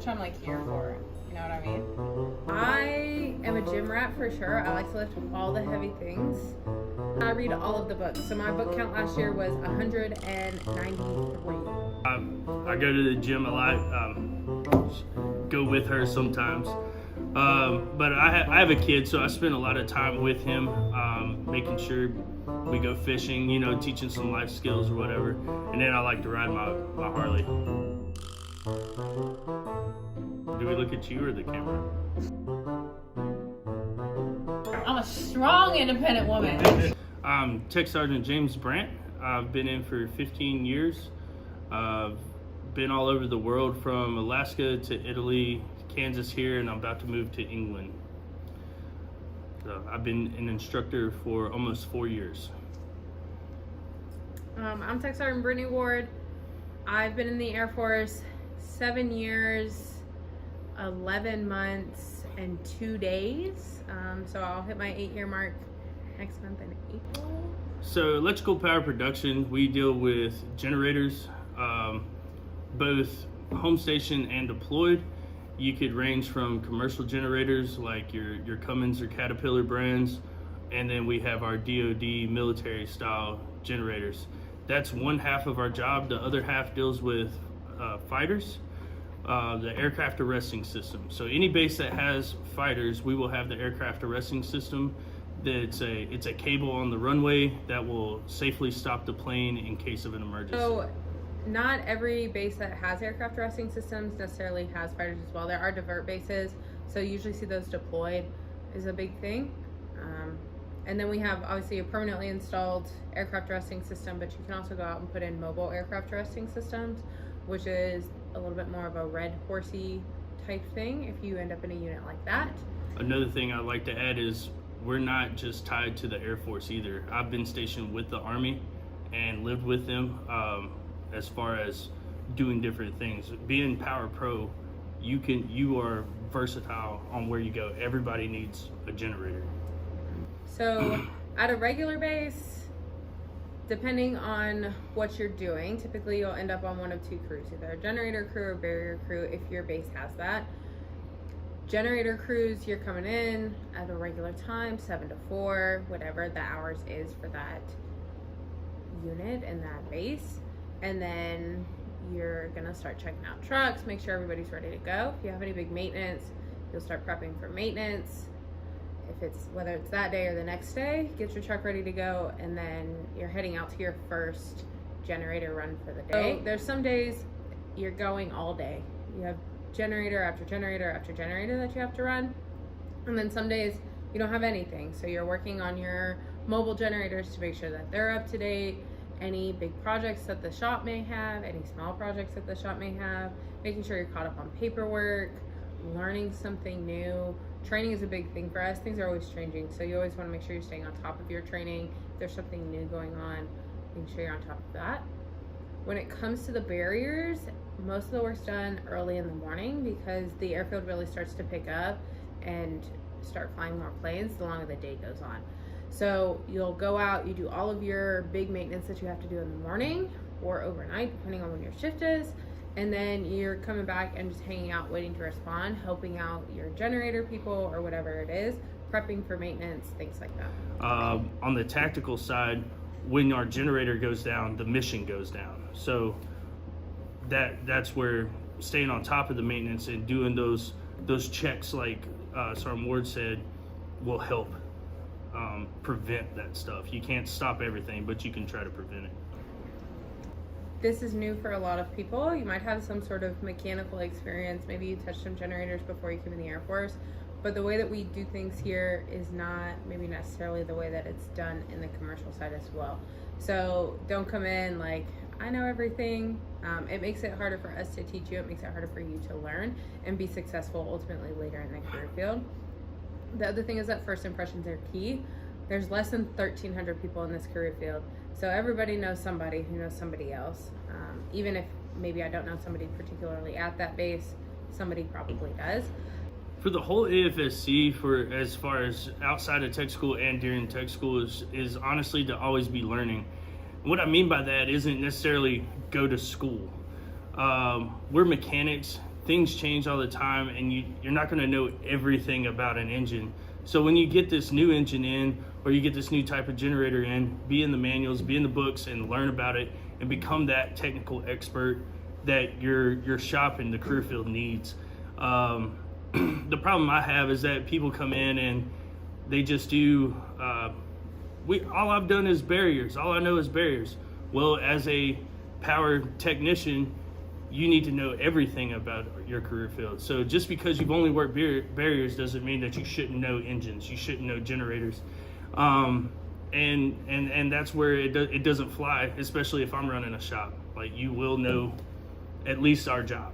which I'm like here for. You know what I mean? I am a gym rat for sure. I like to lift all the heavy things. I read all of the books. So my book count last year was 193. I go to the gym a lot, go with her sometimes. But I have a kid, so I spend a lot of time with him, making sure we go fishing, you know, teaching some life skills or whatever. And then I like to ride my Harley. Do we look at you or the camera? I'm a strong, independent woman. I'm Tech Sergeant James Brandt. I've been in for 15 years. Been all over the world, from Alaska to Italy, Kansas here, and I'm about to move to England. So I've been an instructor for almost 4 years. I'm Tech Sergeant Brittany Ward. I've been in the Air Force 7 years, 11 months, and 2 days. So I'll hit my 8-year mark next month in April. So electrical power production, we deal with generators, both home station and deployed. You could range from commercial generators like your Cummins or Caterpillar brands, and then we have our DoD military style generators. That's one half of our job. The other half deals with fighters, the aircraft arresting system. So any base that has fighters, we will have the aircraft arresting system. It's a cable on the runway that will safely stop the plane in case of an emergency. So not every base that has aircraft arresting systems necessarily has fighters as well. There are divert bases, so you usually see those deployed is a big thing. And then we have obviously a permanently installed aircraft arresting system, but you can also go out and put in mobile aircraft arresting systems, which is a little bit more of a red horsey type thing if you end up in a unit like that. Another thing I'd like to add is we're not just tied to the Air Force either. I've been stationed with the Army and lived with them as far as doing different things. Being Power Pro, you are versatile on where you go. Everybody needs a generator. So at a regular base, depending on what you're doing, typically you'll end up on one of two crews, either a generator crew or barrier crew if your base has that. Generator crews, you're coming in at a regular time, 7 to 4, whatever the hours is for that unit and that base. And then you're gonna start checking out trucks, make sure everybody's ready to go. If you have any big maintenance, you'll start prepping for maintenance. If it's, whether it's that day or the next day, get your truck ready to go, and then you're heading out to your first generator run for the day. So there's some days you're going all day. You have generator after generator after generator that you have to run. And then some days you don't have anything. So you're working on your mobile generators to make sure that they're up to date. Any big projects that the shop may have, any small projects that the shop may have, making sure you're caught up on paperwork, learning something new. Training is a big thing for us. Things are always changing, so you always want to make sure you're staying on top of your training. If there's something new going on, make sure you're on top of that. When it comes to the barriers, most of the work's done early in the morning because the airfield really starts to pick up and start flying more planes the longer the day goes on. So you'll go out, you do all of your big maintenance that you have to do in the morning or overnight, depending on when your shift is. And then you're coming back and just hanging out, waiting to respond, helping out your generator people or whatever it is, prepping for maintenance, things like that. On the tactical side, when our generator goes down, the mission goes down. So that's where staying on top of the maintenance and doing those checks, like Sergeant Ward said, will help prevent that stuff. You can't stop everything, but you can try to prevent it. This is new for a lot of people. You might have some sort of mechanical experience. Maybe you touched some generators before you came in the Air Force, but the way that we do things here is not maybe necessarily the way that it's done in the commercial side as well. So don't come in like, I know everything. It makes it harder for us to teach you. It makes it harder for you to learn and be successful ultimately later in the career field. The other thing is that first impressions are key. There's less than 1,300 people in this career field. So everybody knows somebody who knows somebody else. Even if maybe I don't know somebody particularly at that base, somebody probably does. For the whole AFSC, for as far as outside of tech school and during tech school, is honestly to always be learning. What I mean by that isn't necessarily go to school. We're mechanics things change all the time, and you're not going to know everything about an engine. So when you get this new engine in, or you get this new type of generator in, be in the manuals, be in the books, and learn about it, and become that technical expert that your shop and the career field needs. The problem I have is that people come in and they just do, all I've done is barriers. All I know is barriers. Well, as a power technician, you need to know everything about your career field. So just because you've only worked barriers doesn't mean that you shouldn't know engines. You shouldn't know generators. And that's where it doesn't fly, especially if I'm running a shop. Like, you will know at least our job.